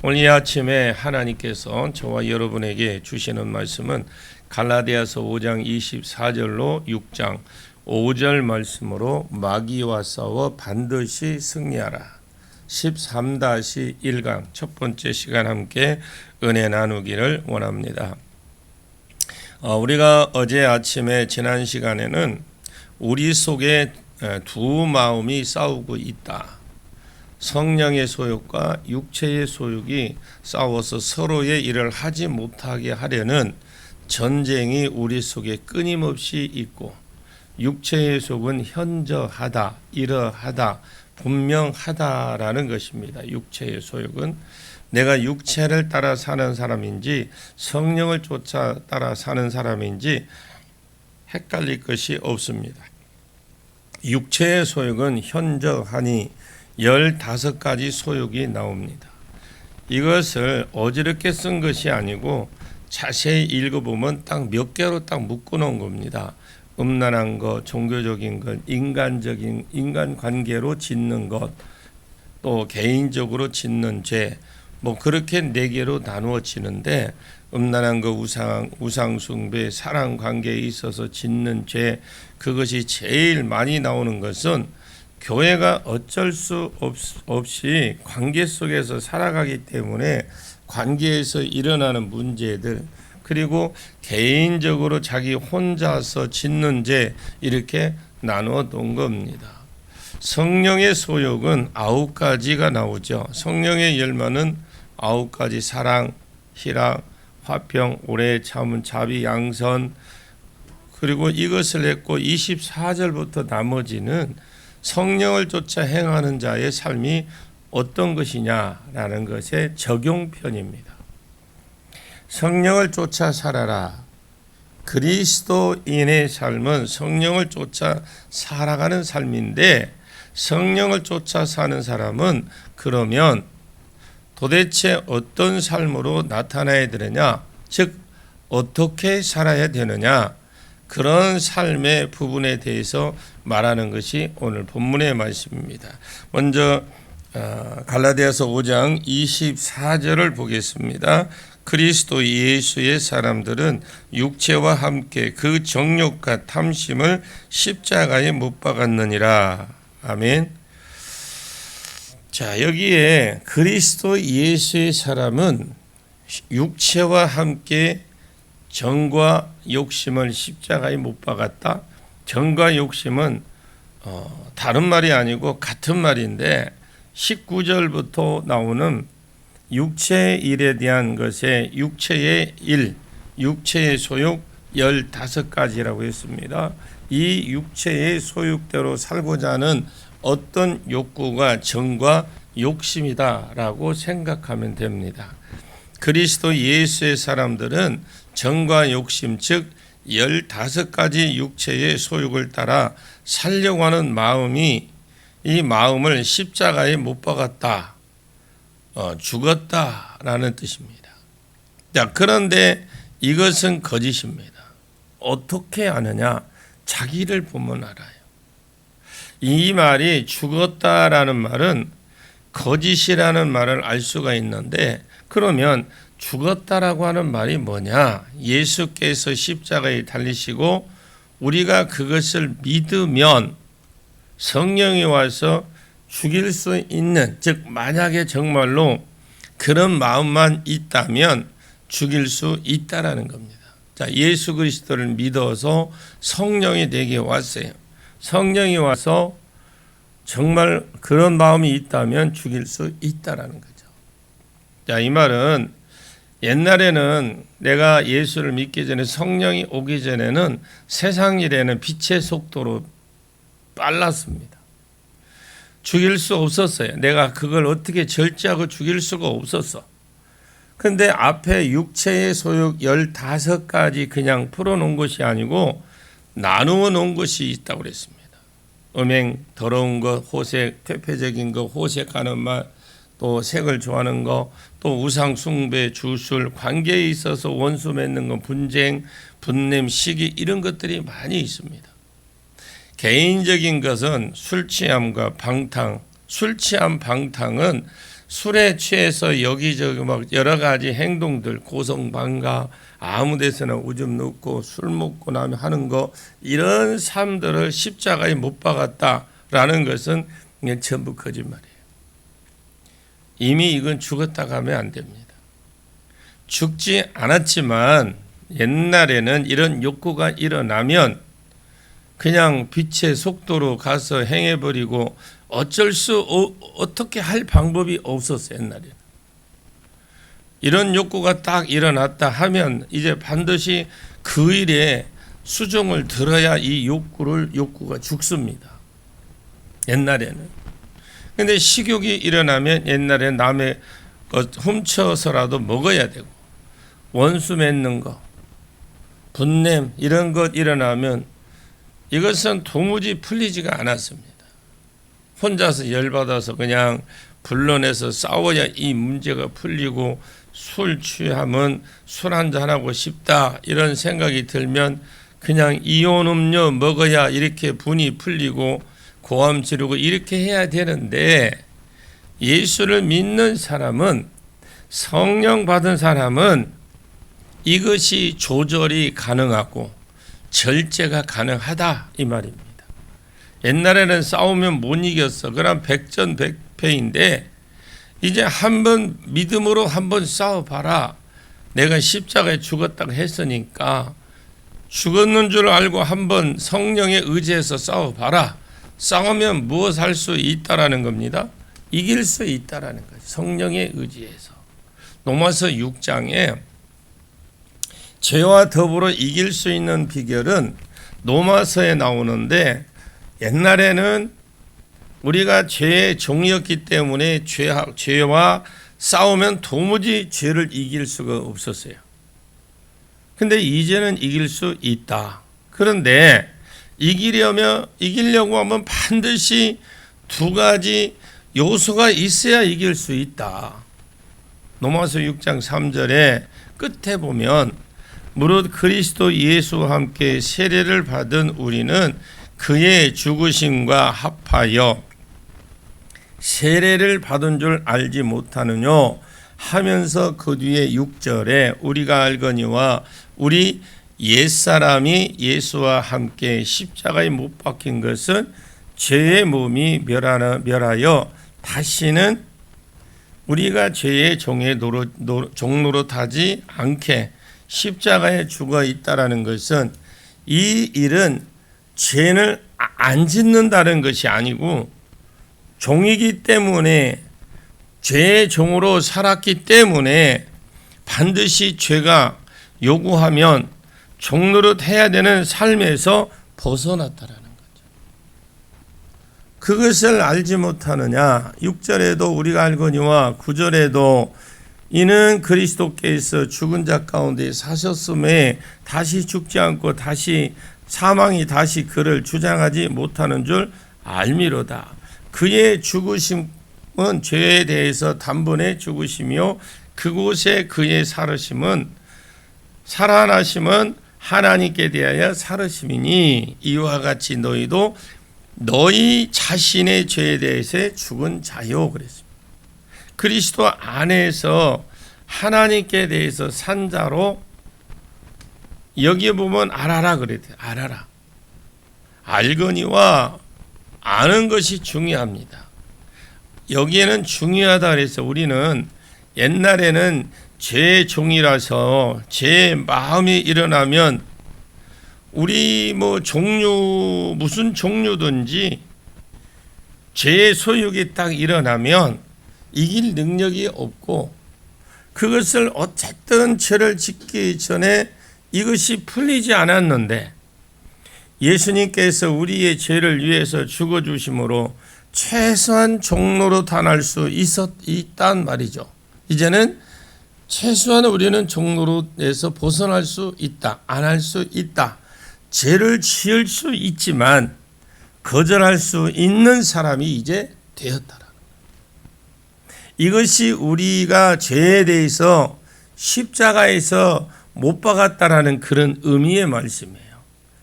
오늘 이 아침에 하나님께서 저와 여러분에게 주시는 말씀은 갈라디아서 5장 24절로 6장 5절 말씀으로 마귀와 싸워 반드시 승리하라. 13-1강 첫 번째 시간 함께 은혜 나누기를 원합니다. 우리가 어제 아침에 지난 시간에는 우리 속에 두 마음이 싸우고 있다. 성령의 소욕과 육체의 소욕이 싸워서 서로의 일을 하지 못하게 하려는 전쟁이 우리 속에 끊임없이 있고, 육체의 속은 현저하다, 이러하다, 분명하다라는 것입니다. 육체의 소욕은 내가 육체를 따라 사는 사람인지 성령을 쫓아 따라 사는 사람인지 헷갈릴 것이 없습니다. 육체의 소욕은 현저하니 15가지 소욕이 나옵니다. 이것을 어지럽게 쓴 것이 아니고 자세히 읽어보면 딱 몇 개로 딱 묶어놓은 겁니다. 음란한 것, 종교적인 것, 인간 관계로 짓는 것, 또 개인적으로 짓는 죄, 그렇게 4개로 나누어지는데, 음란한 것, 우상 숭배, 사랑 관계에 있어서 짓는 죄, 그것이 제일 많이 나오는 것은 교회가 어쩔 수 없이 관계 속에서 살아가기 때문에 관계에서 일어나는 문제들, 그리고 개인적으로 자기 혼자서 짓는 죄, 이렇게 나누어 놓은 겁니다. 성령의 소욕은 9가지가 나오죠. 성령의 열매는 9가지: 사랑, 희락, 화평, 오래 참음, 자비, 양선. 그리고 이것을 했고 24절부터 나머지는 성령을 쫓아 행하는 자의 삶이 어떤 것이냐라는 것의 적용편입니다. 성령을 쫓아 살아라. 그리스도인의 삶은 성령을 쫓아 살아가는 삶인데, 성령을 쫓아 사는 사람은 그러면 도대체 어떤 삶으로 나타나야 되느냐, 즉 어떻게 살아야 되느냐, 그런 삶의 부분에 대해서 말하는 것이 오늘 본문의 말씀입니다. 먼저 갈라디아서 5장 24절을 보겠습니다. 그리스도 예수의 사람들은 육체와 함께 그 정욕과 탐심을 십자가에 못 박았느니라. 아멘. 자, 여기에 그리스도 예수의 사람은 육체와 함께 정과 욕심을 십자가에 못 박았다. 정과 욕심은 다른 말이 아니고 같은 말인데, 19절부터 나오는 육체의 일에 대한 것에 육체의 일, 육체의 소욕 15가지라고 했습니다. 이 육체의 소욕대로 살고자 하는 어떤 욕구가 정과 욕심이다라고 생각하면 됩니다. 그리스도 예수의 사람들은 정과 욕심, 즉 15가지 육체의 소욕을 따라 살려고 하는 마음이, 이 마음을 십자가에 못 박았다, 죽었다라는 뜻입니다. 자, 그런데 이것은 거짓입니다. 어떻게 아느냐? 자기를 보면 알아요. 이 말이 죽었다라는 말은 거짓이라는 말을 알 수가 있는데, 그러면 죽었다라고 하는 말이 뭐냐? 예수께서 십자가에 달리시고 우리가 그것을 믿으면 성령이 와서 죽일 수 있는, 즉 만약에 정말로 그런 마음만 있다면 죽일 수 있다라는 겁니다. 자, 예수 그리스도를 믿어서 성령이 내게 왔어요. 성령이 와서 정말 그런 마음이 있다면 죽일 수 있다라는 거죠. 자, 이 말은 옛날에는 내가 예수를 믿기 전에, 성령이 오기 전에는 세상 일에는 빛의 속도로 빨랐습니다. 죽일 수 없었어요. 내가 그걸 어떻게 절제하고 죽일 수가 없었어. 근데 앞에 육체의 소욕 15가지 그냥 풀어놓은 것이 아니고 나누어 놓은 것이 있다고 그랬습니다. 음행, 더러운 것, 호색, 퇴폐적인 것, 호색하는 말, 또 색을 좋아하는 것, 또 우상 숭배, 주술, 관계에 있어서 원수 맺는 것, 분쟁, 분냄, 시기, 이런 것들이 많이 있습니다. 개인적인 것은 술 취함과 방탕, 술 취함, 방탕은 술에 취해서 여기저기 막 여러 가지 행동들, 고성방가, 아무 데서나 오줌 넣고 술 먹고 나면 하는 거, 이런 삶들을 십자가에 못 박았다라는 것은 그냥 전부 거짓말이에요. 이미 이건 죽었다 가면 안 됩니다. 죽지 않았지만 옛날에는 이런 욕구가 일어나면 그냥 빛의 속도로 가서 행해버리고 어떻게 할 방법이 없었어요. 옛날에는. 이런 욕구가 딱 일어났다 하면 이제 반드시 그 일에 수종을 들어야 이 욕구가 죽습니다. 옛날에는. 근데 식욕이 일어나면 옛날에 남의 것 훔쳐서라도 먹어야 되고, 원수 맺는 거, 분냄 이런 것 일어나면 이것은 도무지 풀리지가 않았습니다. 혼자서 열받아서 그냥 불러내서 싸워야 이 문제가 풀리고, 술 취하면 술 한잔하고 싶다 이런 생각이 들면 그냥 이온 음료 먹어야 이렇게 분이 풀리고 고함 지르고 이렇게 해야 되는데, 예수를 믿는 사람은, 성령 받은 사람은 이것이 조절이 가능하고 절제가 가능하다 이 말입니다. 옛날에는 싸우면 못 이겼어. 그럼 백전백패인데 이제 한번 믿음으로 한번 싸워봐라. 내가 십자가에 죽었다고 했으니까 죽었는 줄 알고 한번 성령에 의지해서 싸워봐라. 싸우면 무엇 할 수 있다라는 겁니다. 이길 수 있다라는 거죠. 성령에 의지해서. 로마서 6장에 죄와 더불어 이길 수 있는 비결은 로마서에 나오는데, 옛날에는 우리가 죄의 종이었기 때문에 죄와 싸우면 도무지 죄를 이길 수가 없었어요. 근데 이제는 이길 수 있다. 그런데 이기려고 하면 반드시 두 가지 요소가 있어야 이길 수 있다. 로마서 6장 3절에 끝에 보면, 무릇 그리스도 예수와 함께 세례를 받은 우리는 그의 죽으심과 합하여 세례를 받은 줄 알지 못하느냐 하면서 그 뒤에 6절에 우리가 알거니와 우리 옛사람이 예수와 함께 십자가에 못 박힌 것은 죄의 몸이 멸하여 다시는 우리가 죄의 종로로 타지 않게 십자가에 죽어 있다라는 것은, 이 일은 죄를 안 짓는다는 것이 아니고 종이기 때문에, 죄의 종으로 살았기 때문에 반드시 죄가 요구하면 종노릇 해야 되는 삶에서 벗어났다라는 거죠. 그것을 알지 못하느냐. 6절에도 우리가 알거니와 9절에도 이는 그리스도께서 죽은 자 가운데 사셨음에 다시 죽지 않고 다시 사망이 다시 그를 주장하지 못하는 줄 알미로다. 그의 죽으심은 죄에 대해서 단번에 죽으시며 그곳에 그의 살아나심은 하나님께 대하여 살으심이니, 이와 같이 너희도 너희 자신의 죄에 대해서 죽은 자요 그랬습니다. 그리스도 안에서 하나님께 대해서 산 자로 여기에 보면 알아라 그랬대요. 알아라. 알거니와 아는 것이 중요합니다. 여기에는 중요하다 그래서 우리는 옛날에는 죄의 종이라서 죄의 마음이 일어나면 우리 무슨 종류든지 죄의 소욕이 딱 일어나면 이길 능력이 없고, 그것을 어쨌든 죄를 짓기 전에 이것이 풀리지 않았는데, 예수님께서 우리의 죄를 위해서 죽어주심으로 최소한 종로로 탄할 수 있단 말이죠. 이제는 최소한 우리는 종로로에서 벗어날 수 있다. 안 할 수 있다. 죄를 지을 수 있지만 거절할 수 있는 사람이 이제 되었다. 이것이 우리가 죄에 대해서 십자가에서 못 박았다라는 그런 의미의 말씀이에요.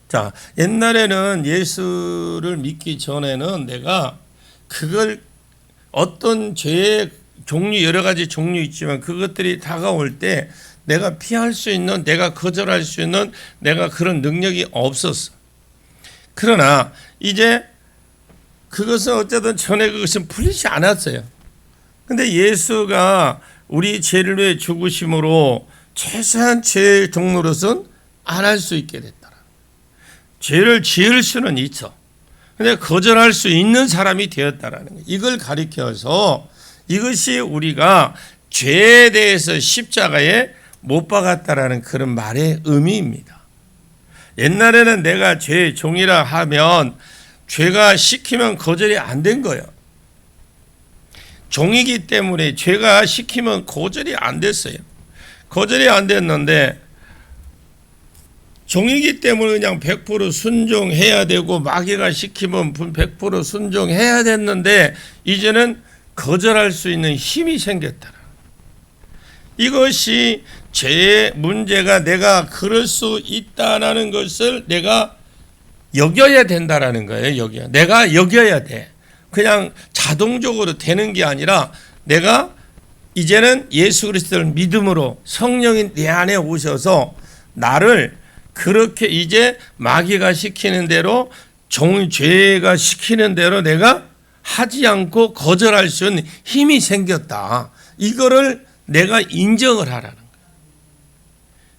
자, 옛날에는 예수를 믿기 전에는 내가 그걸 어떤 죄의 여러 가지 종류 있지만 그것들이 다가올 때 내가 피할 수 있는, 내가 거절할 수 있는 내가 그런 능력이 없었어. 그러나 이제 그것은 어쨌든 전에 그것은 풀리지 않았어요. 근데 예수가 우리 죄를 위해 죽으심으로 최소한 죄의 종로로서는 안 할 수 있게 됐다. 죄를 지을 수는 있어. 근데 거절할 수 있는 사람이 되었다라는 거예요. 이걸 가리켜서 이것이 우리가 죄에 대해서 십자가에 못 박았다라는 그런 말의 의미입니다. 옛날에는 내가 죄의 종이라 하면 죄가 시키면 거절이 안 된 거예요. 종이기 때문에 죄가 시키면 거절이 안 됐어요. 거절이 안 됐는데 종이기 때문에 그냥 100% 순종해야 되고 마귀가 시키면 100% 순종해야 됐는데 이제는 거절할 수 있는 힘이 생겼다. 이것이 죄의 문제가 내가 그럴 수 있다라는 것을 내가 여겨야 된다라는 거예요. 내가 여겨야 돼. 그냥 자동적으로 되는 게 아니라 내가 이제는 예수 그리스도를 믿음으로 성령이 내 안에 오셔서 나를 그렇게 이제 마귀가 시키는 대로 죄가 시키는 대로 내가 하지 않고 거절할 수 있는 힘이 생겼다. 이거를 내가 인정을 하라는 거예요.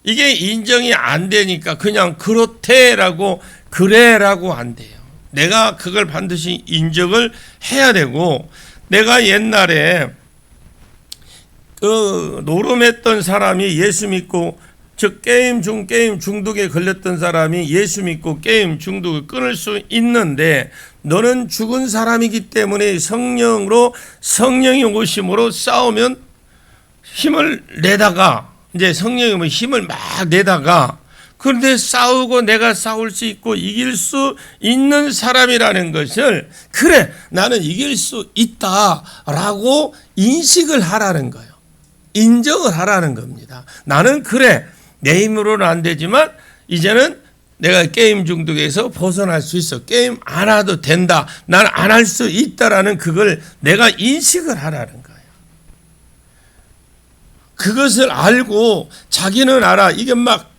이게 인정이 안 되니까 그냥 그렇대라고 그래라고 안 돼요. 내가 그걸 반드시 인정을 해야 되고, 내가 옛날에 그 노름했던 사람이 예수 믿고, 즉 게임 중독에 걸렸던 사람이 예수 믿고 게임 중독을 끊을 수 있는데, 너는 죽은 사람이기 때문에 성령이 오심으로 싸우면 힘을 내다가, 이제 성령이 힘을 막 내다가, 그런데 싸우고 내가 싸울 수 있고 이길 수 있는 사람이라는 것을, 그래 나는 이길 수 있다라고 인식을 하라는 거예요. 인정을 하라는 겁니다. 나는 그래 내 힘으로는 안 되지만 이제는 내가 게임 중독에서 벗어날 수 있어. 게임 안 해도 된다. 난 안 할 수 있다라는 그걸 내가 인식을 하라는 거예요. 그것을 알고 자기는 알아. 이게 막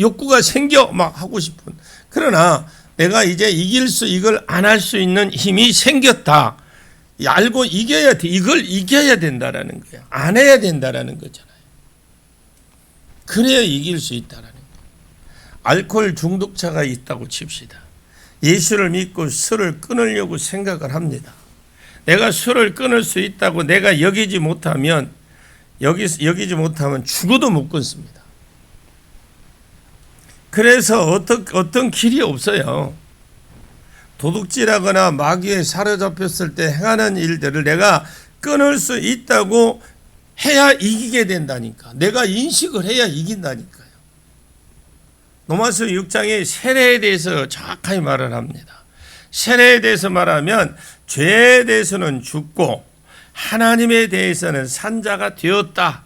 욕구가 생겨 막 하고 싶은. 그러나 내가 이제 이걸 안 할 수 있는 힘이 생겼다. 알고 이겨야 돼. 이걸 이겨야 된다라는 거야. 안 해야 된다라는 거잖아요. 그래야 이길 수 있다라는 거야. 알코올 중독자가 있다고 칩시다. 예수를 믿고 술을 끊으려고 생각을 합니다. 내가 술을 끊을 수 있다고 내가 여기지 못하면 죽어도 못 끊습니다. 그래서 어떤 길이 없어요. 도둑질하거나 마귀에 사로잡혔을 때 행하는 일들을 내가 끊을 수 있다고 해야 이기게 된다니까. 내가 인식을 해야 이긴다니까요. 로마서 6장에 세례에 대해서 정확하게 말을 합니다. 세례에 대해서 말하면 죄에 대해서는 죽고 하나님에 대해서는 산자가 되었다.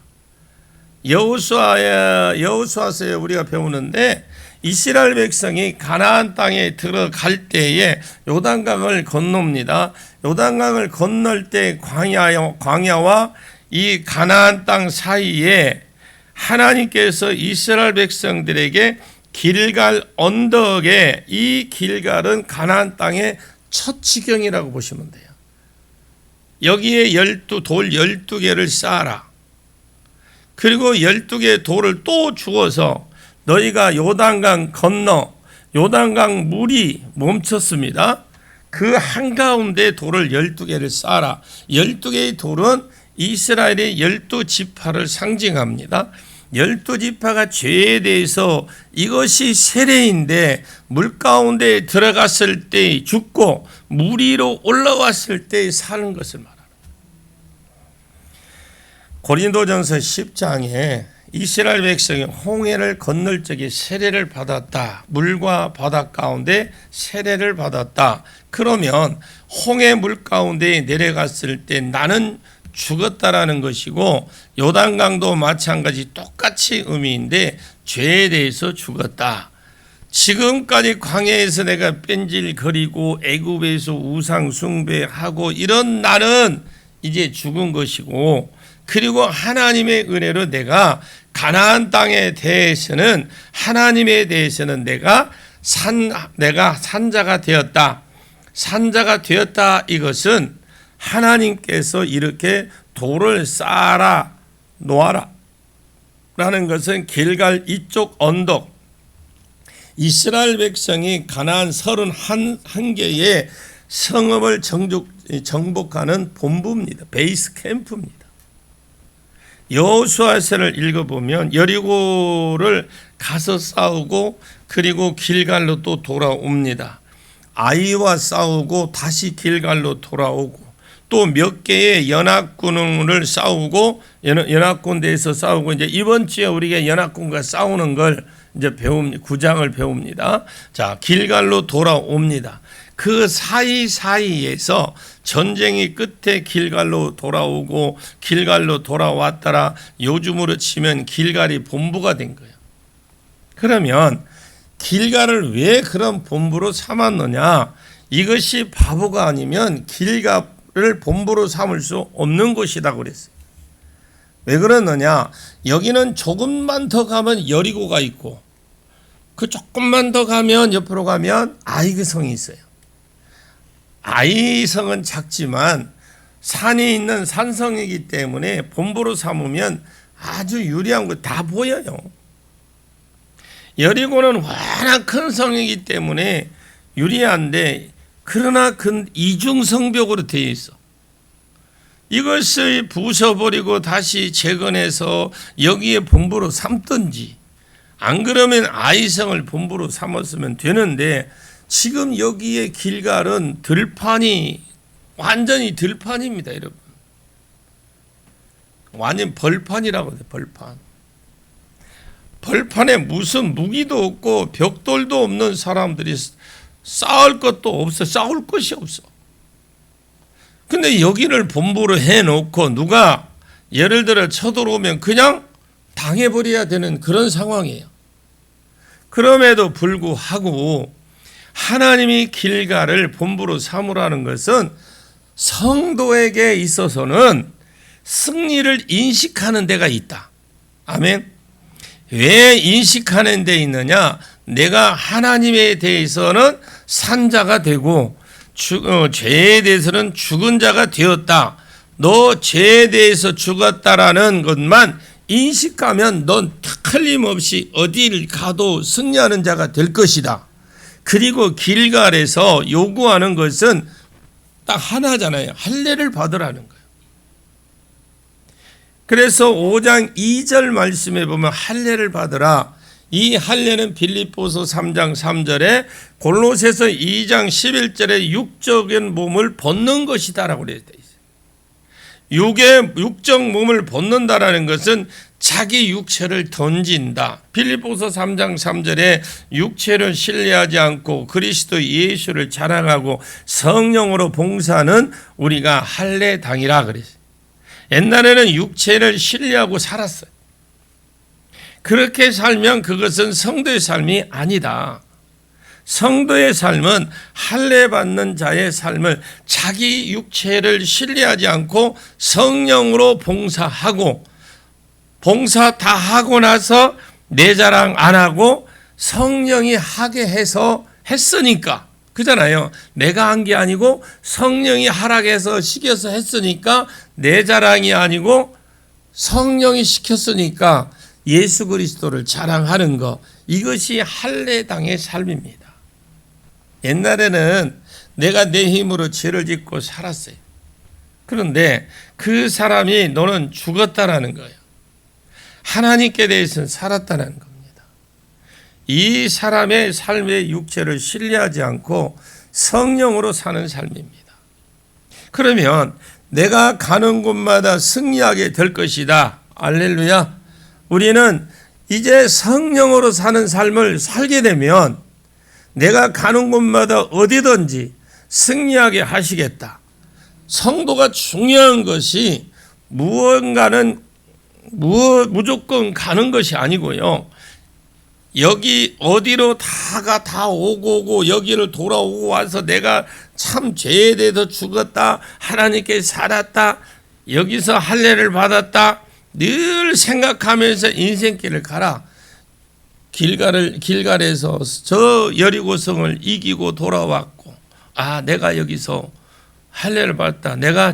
여호수아서에 우리가 배우는데, 이스라엘 백성이 가나안 땅에 들어갈 때에 요단강을 건넙니다. 요단강을 건널 때 광야와 이 가나안 땅 사이에 하나님께서 이스라엘 백성들에게 길갈 언덕에, 이 길갈은 가나안 땅의 첫 지경이라고 보시면 돼요. 여기에 돌 12개를 쌓아라. 그리고 12개의 돌을 또 주어서 너희가 요단강 건너, 요단강 물이 멈췄습니다. 그 한가운데 돌을 12개를 쌓아라. 12개의 돌은 이스라엘의 12지파를 상징합니다. 12지파가 죄에 대해서 이것이 세례인데, 물 가운데 들어갔을 때 죽고 물 위로 올라왔을 때 사는 것을 말합니다. 고린도전서 10장에 이스라엘 백성이 홍해를 건널 적에 세례를 받았다. 물과 바다 가운데 세례를 받았다. 그러면 홍해 물 가운데 내려갔을 때 나는 죽었다라는 것이고, 요단강도 마찬가지 똑같이 의미인데 죄에 대해서 죽었다. 지금까지 광야에서 내가 뺀질거리고 애굽에서 우상 숭배하고 이런 나는 이제 죽은 것이고, 그리고 하나님의 은혜로 내가 가나안 땅에 대해서는 하나님에 대해서는 내가 산자가 되었다. 산자가 되었다. 이것은 하나님께서 이렇게 돌을 쌓아라 놓아라 라는 것은 길갈 이쪽 언덕, 이스라엘 백성이 가나안 31개의 성읍을 정복하는 본부입니다. 베이스 캠프입니다. 여호수아서를 읽어보면 여리고를 가서 싸우고 그리고 길갈로 또 돌아옵니다. 아이와 싸우고 다시 길갈로 돌아오고 또 몇 개의 연합군을 싸우고 연합군대에서 싸우고, 이제 이번 주에 우리가 연합군과 싸우는 걸 이제 배웁니다. 9장을 배웁니다. 자, 길갈로 돌아옵니다. 그 사이사이에서 전쟁이 끝에 길갈로 돌아오고 길갈로 돌아왔더라. 요즘으로 치면 길갈이 본부가 된 거예요. 그러면 길갈을 왜 그런 본부로 삼았느냐? 이것이 바보가 아니면 길갈을 본부로 삼을 수 없는 곳이라고 그랬어요. 왜 그러느냐? 여기는 조금만 더 가면 여리고가 있고, 그 조금만 더 가면 옆으로 가면 아이성이 있어요. 아이성은 작지만 산이 있는 산성이기 때문에 본부로 삼으면 아주 유리한 거 다 보여요. 여리고는 워낙 큰 성이기 때문에 유리한데, 그러나 그 이중성벽으로 되어 있어. 이것을 부숴버리고 다시 재건해서 여기에 본부로 삼든지, 안 그러면 아이성을 본부로 삼았으면 되는데, 지금 여기에 길갈은 들판이 완전히 들판입니다, 여러분. 완전 벌판이라고 해요, 벌판. 벌판에 무슨 무기도 없고 벽돌도 없는 사람들이 싸울 것도 없어, 싸울 것이 없어. 근데 여기를 본부로 해놓고 누가 예를 들어 쳐들어오면 그냥 당해버려야 되는 그런 상황이에요. 그럼에도 불구하고 하나님이 길갈을 본부로 삼으라는 것은 성도에게 있어서는 승리를 인식하는 데가 있다. 아멘. 왜 인식하는 데 있느냐? 내가 하나님에 대해서는 산자가 되고 죄에 대해서는 죽은 자가 되었다. 너 죄에 대해서 죽었다라는 것만 인식하면 넌 틀림없이 어디를 가도 승리하는 자가 될 것이다. 그리고 길갈에서 요구하는 것은 딱 하나잖아요. 할례를 받으라는 거예요. 그래서 5장 2절 말씀에 보면 할례를 받으라. 이 할례는 빌립보서 3장 3절에 골로새서 2장 11절에 육적인 몸을 벗는 것이다라고 되어 있어요. 육적 몸을 벗는다라는 것은 자기 육체를 던진다. 빌립보서 3장 3절에 육체를 신뢰하지 않고 그리스도 예수를 자랑하고 성령으로 봉사하는 우리가 할례당이라 그랬어요. 옛날에는 육체를 신뢰하고 살았어요. 그렇게 살면 그것은 성도의 삶이 아니다. 성도의 삶은 할례 받는 자의 삶을 자기 육체를 신뢰하지 않고 성령으로 봉사하고, 봉사 다 하고 나서 내 자랑 안 하고 성령이 하게 해서 했으니까, 그잖아요. 내가 한 게 아니고 성령이 하라고 시켜서 했으니까 내 자랑이 아니고 성령이 시켰으니까 예수 그리스도를 자랑하는 것, 이것이 할례당의 삶입니다. 옛날에는 내가 내 힘으로 죄를 짓고 살았어요. 그런데 그 사람이 너는 죽었다라는 거예요. 하나님께 대해서는 살았다는 겁니다. 이 사람의 삶의 육체를 신뢰하지 않고 성령으로 사는 삶입니다. 그러면 내가 가는 곳마다 승리하게 될 것이다. 할렐루야. 우리는 이제 성령으로 사는 삶을 살게 되면 내가 가는 곳마다 어디든지 승리하게 하시겠다. 성도가 중요한 것이 무언가는 무조건 가는 것이 아니고요. 여기 어디로 다 오고 여기를 돌아오고 와서 내가 참 죄에 대해서 죽었다, 하나님께 살았다, 여기서 할례를 받았다 늘 생각하면서 인생길을 가라. 길갈에서 저 여리고성을 이기고 돌아왔고, 아 내가 여기서 할례를 받았다. 내가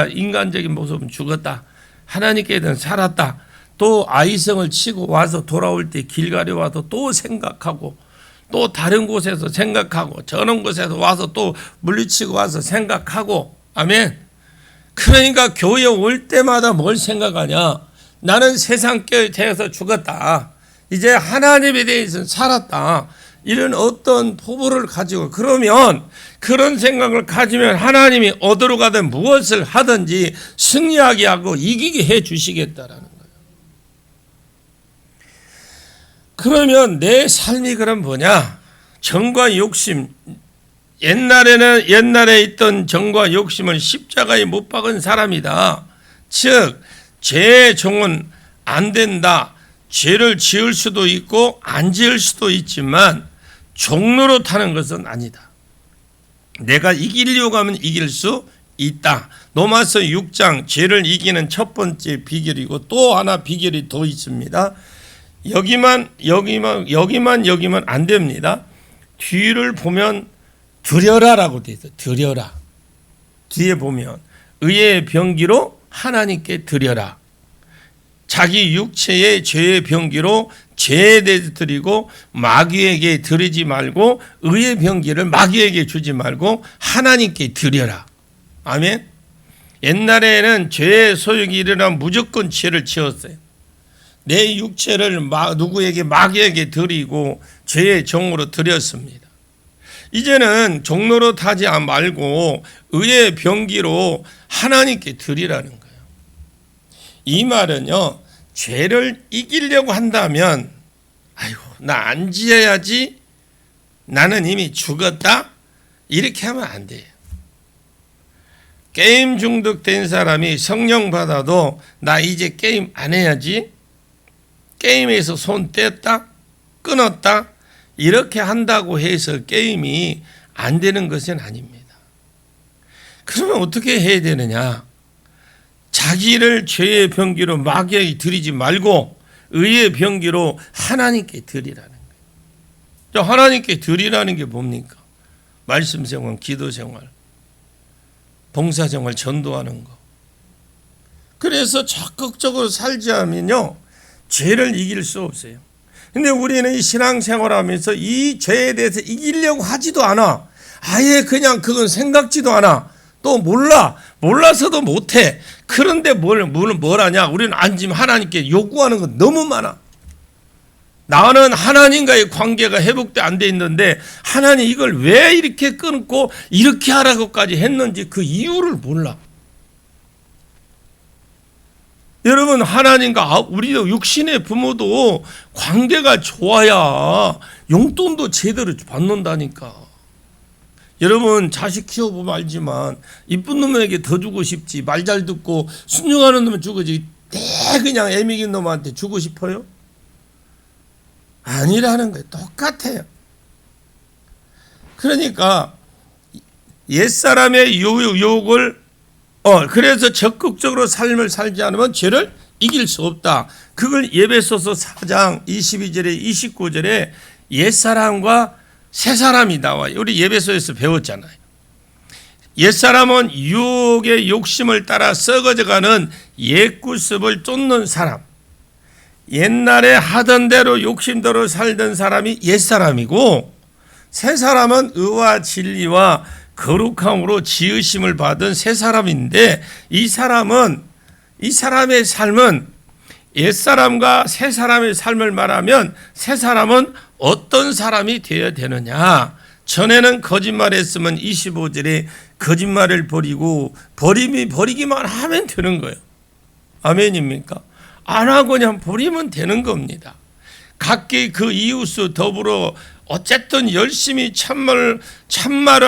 인간적인 모습은 죽었다. 하나님께는 살았다. 또 아이성을 치고 와서 돌아올 때 길갈에 와서 또 생각하고, 또 다른 곳에서 생각하고, 저런 곳에서 와서 또 물리치고 와서 생각하고. 아멘. 그러니까 교회 올 때마다 뭘 생각하냐? 나는 세상 곁에서 죽었다. 이제 하나님에 대해서는 살았다. 이런 어떤 포부를 가지고, 그러면 그런 생각을 가지면 하나님이 어디로 가든 무엇을 하든지 승리하게 하고 이기게 해 주시겠다라는 거예요. 그러면 내 삶이 그럼 뭐냐? 정과 욕심. 옛날에 있던 정과 욕심은 십자가에 못 박은 사람이다. 즉 죄의 종은 안 된다. 죄를 지을 수도 있고 안 지을 수도 있지만 종로로 타는 것은 아니다. 내가 이기려고 하면 이길 수 있다. 로마서 6장 죄를 이기는 첫 번째 비결이고, 또 하나 비결이 더 있습니다. 여기만 안 됩니다. 뒤를 보면 드려라라고 되어 있어요. 드려라. 뒤에 보면 의의 병기로 하나님께 드려라. 자기 육체의 죄의 병기로 죄에 대해서 드리고, 마귀에게 드리지 말고, 의의 병기를 마귀에게 주지 말고 하나님께 드려라. 아멘. 옛날에는 죄의 소욕이 일어나면 무조건 죄를 지었어요. 내 육체를 누구에게, 마귀에게 드리고 죄의 종으로 드렸습니다. 이제는 종로로 타지 말고 의의 병기로 하나님께 드리라는 거예요. 이 말은요, 죄를 이기려고 한다면, 아이고 나 안 지어야지, 나는 이미 죽었다, 이렇게 하면 안 돼요. 게임 중독된 사람이 성령 받아도 나 이제 게임 안 해야지, 게임에서 손 뗐다 끊었다 이렇게 한다고 해서 게임이 안 되는 것은 아닙니다. 그러면 어떻게 해야 되느냐? 자기를 죄의 병기로 마귀에게 드리지 말고 의의 병기로 하나님께 드리라는 거예요. 하나님께 드리라는 게 뭡니까? 말씀 생활, 기도 생활, 봉사 생활, 전도하는 거. 그래서 적극적으로 살지 않으면요, 죄를 이길 수 없어요. 근데 우리는 이 신앙생활하면서 이 죄에 대해서 이기려고 하지도 않아. 아예 그냥 그건 생각지도 않아. 또 몰라서도 못해. 그런데 뭘 하냐? 우리는 앉으면 하나님께 요구하는 건 너무 많아. 나는 하나님과의 관계가 회복돼 안 돼 있는데 하나님 이걸 왜 이렇게 끊고 이렇게 하라고까지 했는지 그 이유를 몰라. 여러분, 하나님과 우리도 육신의 부모도 관계가 좋아야 용돈도 제대로 받는다니까. 여러분, 자식 키워보면 알지만 이쁜 놈에게 더 주고 싶지, 말 잘 듣고 순종하는 놈은 주고지 그냥 애미긴 놈한테 주고 싶어요? 아니라는 거예요. 똑같아요. 그러니까 옛사람의 유혹을 그래서 적극적으로 삶을 살지 않으면 죄를 이길 수 없다. 그걸 에베소서 4장 22절에 29절에 옛사람과 새사람이 나와요. 우리 에베소에서 배웠잖아요. 옛사람은 유혹의 욕심을 따라 썩어져가는 옛구습을 쫓는 사람. 옛날에 하던 대로 욕심대로 살던 사람이 옛사람이고, 새사람은 의와 진리와 거룩함으로 지으심을 받은 새사람인데, 이 사람의 삶은 옛사람과 새사람의 삶을 말하면 새사람은 어떤 사람이 되어야 되느냐? 전에는 거짓말했으면 25절에 거짓말을 버리고 버리기만 하면 되는 거예요. 아멘입니까? 안 하고 그냥 버리면 되는 겁니다. 각기 그 이웃수 더불어 어쨌든 열심히 참말을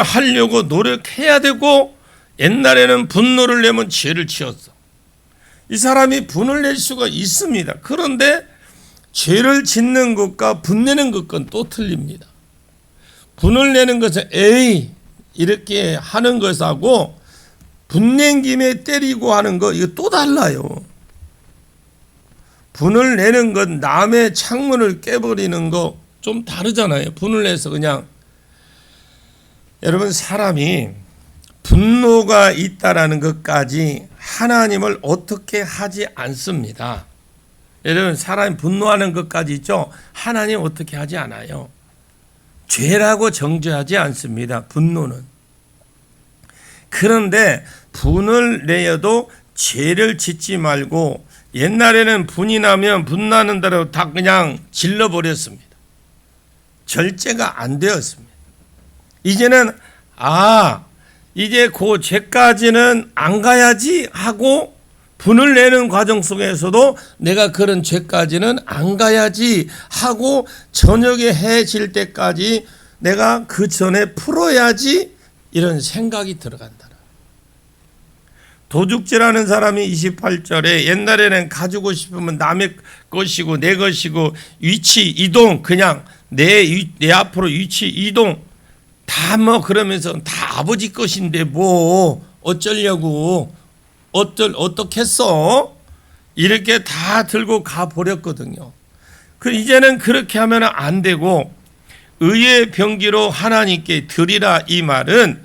하려고 노력해야 되고, 옛날에는 분노를 내면 죄를 지었어. 이 사람이 분을 낼 수가 있습니다. 그런데 죄를 짓는 것과 분내는 것과는 또 틀립니다. 분을 내는 것은 에이 이렇게 하는 것하고 분낸 김에 때리고 하는 거 이거 또 달라요. 분을 내는 건 남의 창문을 깨버리는 거 좀 다르잖아요. 분을 내서 그냥. 여러분, 사람이 분노가 있다라는 것까지 하나님을 어떻게 하지 않습니다. 여러분, 사람이 분노하는 것까지 있죠. 하나님 어떻게 하지 않아요. 죄라고 정죄하지 않습니다. 분노는. 그런데 분을 내어도 죄를 짓지 말고, 옛날에는 분이 나면 분나는 대로 다 그냥 질러버렸습니다. 절제가 안 되었습니다. 이제는 이제 그 죄까지는 안 가야지 하고, 분을 내는 과정 속에서도 내가 그런 죄까지는 안 가야지 하고, 저녁에 해질 때까지 내가 그 전에 풀어야지, 이런 생각이 들어간다. 도둑질하는 사람이 28절에 옛날에는 가지고 싶으면 남의 것이고 내 것이고 위치 이동, 그냥 내 앞으로 위치 이동 다 뭐 그러면서 다 아버지 것인데 뭐 어쩌려고 어떻겠어? 이렇게 다 들고 가 버렸거든요. 이제는 그렇게 하면 안 되고, 의의 병기로 하나님께 드리라, 이 말은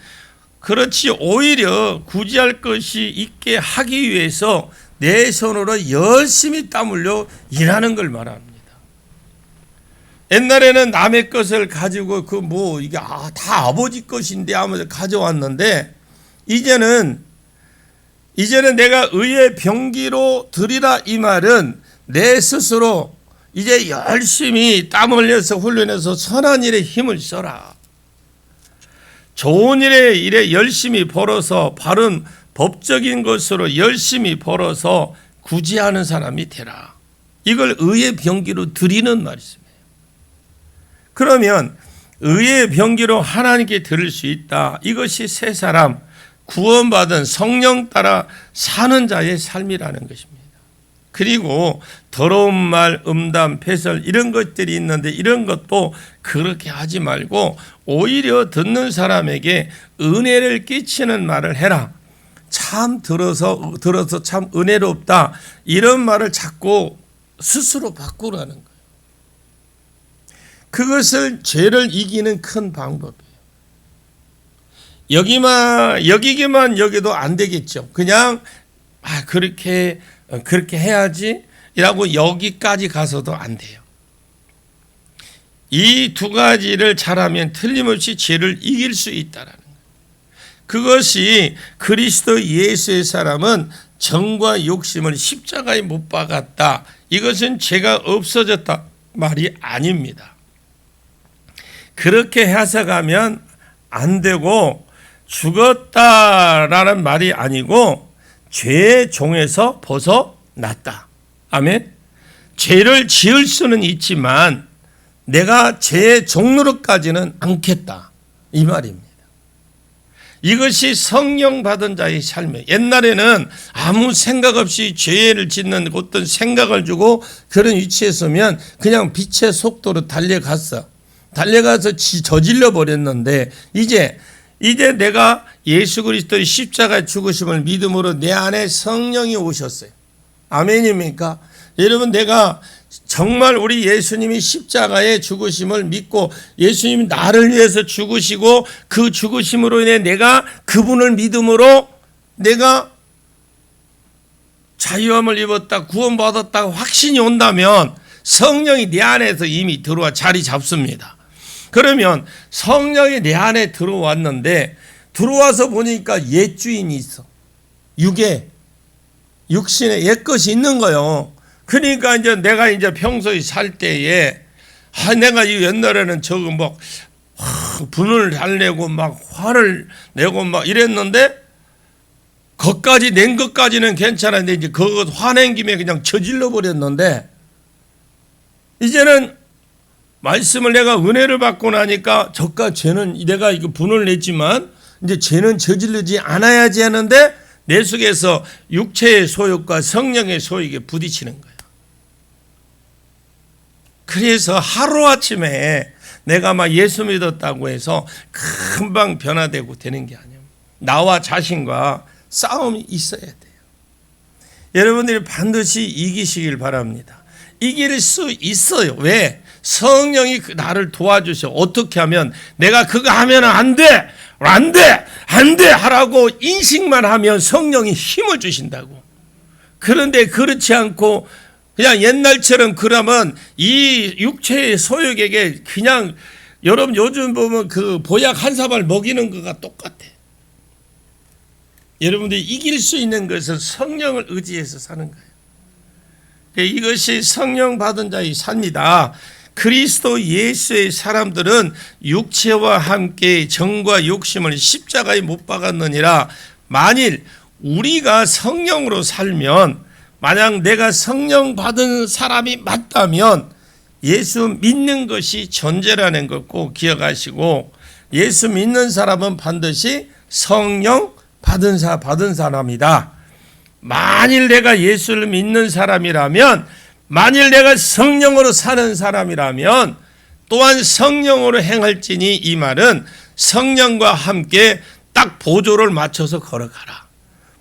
그렇지, 오히려 구제할 것이 있게 하기 위해서 내 손으로 열심히 땀 흘려 일하는 걸 말합니다. 옛날에는 남의 것을 가지고 이게 다 아버지 것인데 하면서 가져왔는데, 이제는 내가 의의 병기로 드리라, 이 말은 내 스스로 이제 열심히 땀 흘려서 훈련해서 선한 일에 힘을 써라. 좋은 일에 열심히 벌어서 바른 법적인 것으로 열심히 벌어서 구제하는 사람이 되라. 이걸 의의 병기로 드리는 말이죠. 그러면 의의 병기로 하나님께 드릴 수 있다. 이것이 새 사람, 구원받은 성령 따라 사는 자의 삶이라는 것입니다. 그리고 더러운 말, 음담, 패설 이런 것들이 있는데, 이런 것도 그렇게 하지 말고 오히려 듣는 사람에게 은혜를 끼치는 말을 해라. 참 들어서 참 은혜롭다, 이런 말을 자꾸 스스로 바꾸라는 거예요. 그것을 죄를 이기는 큰 방법이에요. 여기기만 여기도 안 되겠죠. 그냥 그렇게 해야지 라고 여기까지 가서도 안 돼요. 이 두 가지를 잘하면 틀림없이 죄를 이길 수 있다라는 거예요. 그것이 그리스도 예수의 사람은 정과 욕심을 십자가에 못 박았다. 이것은 죄가 없어졌다 말이 아닙니다. 그렇게 해석하면 안 되고, 죽었다라는 말이 아니고 죄의 종에서 벗어났다. 아멘. 죄를 지을 수는 있지만 내가 죄의 종로로까지는 않겠다, 이 말입니다. 이것이 성령 받은 자의 삶이에요. 옛날에는 아무 생각 없이 죄를 짓는 어떤 생각을 주고 그런 위치에 서면 그냥 빛의 속도로 달려가서 저질러 버렸는데, 이제 내가 예수 그리스도의 십자가 죽으심을 믿음으로 내 안에 성령이 오셨어요. 아멘입니까? 여러분, 내가 정말 우리 예수님이 십자가에 죽으심을 믿고 예수님이 나를 위해서 죽으시고 그 죽으심으로 인해 내가 그분을 믿음으로 내가 자유함을 입었다, 구원받았다 확신이 온다면 성령이 내 안에서 이미 들어와 자리 잡습니다. 그러면 성령이 내 안에 들어왔는데, 들어와서 보니까 옛 주인이 있어. 육신의 옛 것이 있는 거요. 그러니까 이제 내가 평소에 살 때에 내가 옛날에는 막 분을 달래고 막 화를 내고 막 이랬는데, 거기까지 낸 것까지는 괜찮았는데 이제 그거 화낸 김에 그냥 저질러 버렸는데, 이제는 말씀을 내가 은혜를 받고 나니까 저까 죄는 내가 이거 분을 냈지만 이제 죄는 저지르지 않아야지 하는데, 내 속에서 육체의 소욕과 성령의 소욕에 부딪히는 거예요. 그래서 하루아침에 내가 막 예수 믿었다고 해서 금방 변화되고 되는 게 아니에요. 나와 자신과 싸움이 있어야 돼요. 여러분들이 반드시 이기시길 바랍니다. 이길 수 있어요. 왜? 성령이 나를 도와주셔. 어떻게 하면 내가 그거 하면 안 돼, 안 돼, 안 돼 하라고 인식만 하면 성령이 힘을 주신다고. 그런데 그렇지 않고 그냥 옛날처럼 그러면 이 육체의 소욕에게 그냥 여러분 요즘 보면 그 보약 한 사발 먹이는 거가 똑같아. 여러분들이 이길 수 있는 것은 성령을 의지해서 사는 거예요. 이것이 성령 받은 자의 삶이다. 그리스도 예수의 사람들은 육체와 함께 정과 욕심을 십자가에 못 박았느니라. 만일 우리가 성령으로 살면, 만약 내가 성령 받은 사람이 맞다면 예수 믿는 것이 전제라는 걸 꼭 기억하시고, 예수 믿는 사람은 반드시 성령 받은 사람이다. 만일 내가 예수를 믿는 사람이라면, 만일 내가 성령으로 사는 사람이라면 또한 성령으로 행할지니, 이 말은 성령과 함께 딱 보조를 맞춰서 걸어가라.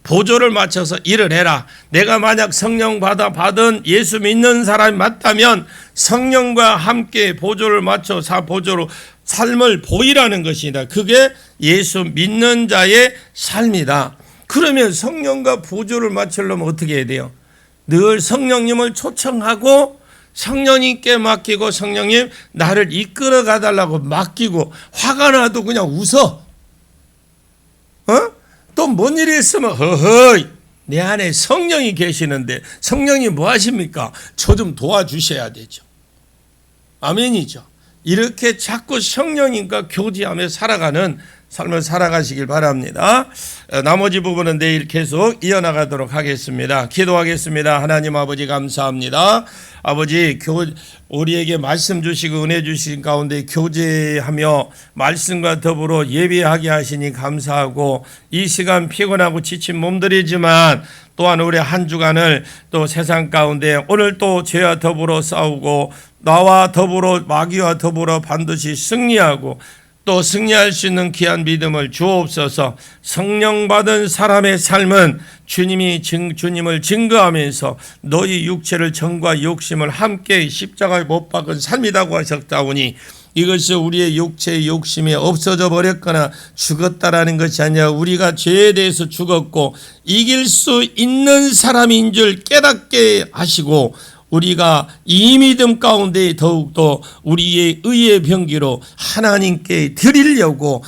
보조를 맞춰서 일을 해라. 내가 만약 성령 받은 예수 믿는 사람이 맞다면 성령과 함께 보조를 맞춰 보조로 삶을 보이라는 것이다. 그게 예수 믿는 자의 삶이다. 그러면 성령과 보조를 맞추려면 어떻게 해야 돼요? 늘 성령님을 초청하고 성령님께 맡기고, 성령님 나를 이끌어 가달라고 맡기고, 화가 나도 그냥 웃어. 또 뭔 일이 있으면 허허이, 내 안에 성령이 계시는데 성령이 뭐 하십니까? 저 좀 도와주셔야 되죠. 아멘이죠. 이렇게 자꾸 성령님과 교제하며 살아가는 삶을 살아가시길 바랍니다. 나머지 부분은 내일 계속 이어나가도록 하겠습니다. 기도하겠습니다. 하나님 아버지 감사합니다. 아버지, 우리에게 말씀 주시고 은혜 주신 가운데 교제하며 말씀과 더불어 예배하게 하시니 감사하고, 이 시간 피곤하고 지친 몸들이지만 또한 우리 한 주간을 또 세상 가운데 오늘 또 죄와 더불어 싸우고 나와 더불어 마귀와 더불어 반드시 승리하고 또 승리할 수 있는 귀한 믿음을 주옵소서. 성령 받은 사람의 삶은 주님을 증거하면서 너희 육체를 정과 욕심을 함께 십자가에 못 박은 삶이라고 하셨다오니, 이것이 우리의 육체의 욕심이 없어져 버렸거나 죽었다라는 것이 아니라 우리가 죄에 대해서 죽었고 이길 수 있는 사람인 줄 깨닫게 하시고, 우리가 이 믿음 가운데 더욱더 우리의 의의 병기로 하나님께 드리려고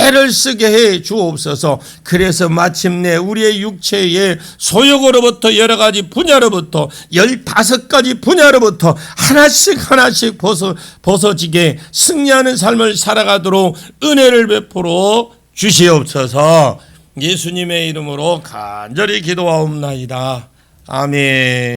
애를 쓰게 해 주옵소서. 그래서 마침내 우리의 육체의 소욕으로부터 여러 가지 분야로부터 15가지 분야로부터 하나씩 벗어지게 승리하는 삶을 살아가도록 은혜를 베풀어 주시옵소서. 예수님의 이름으로 간절히 기도하옵나이다. 아멘.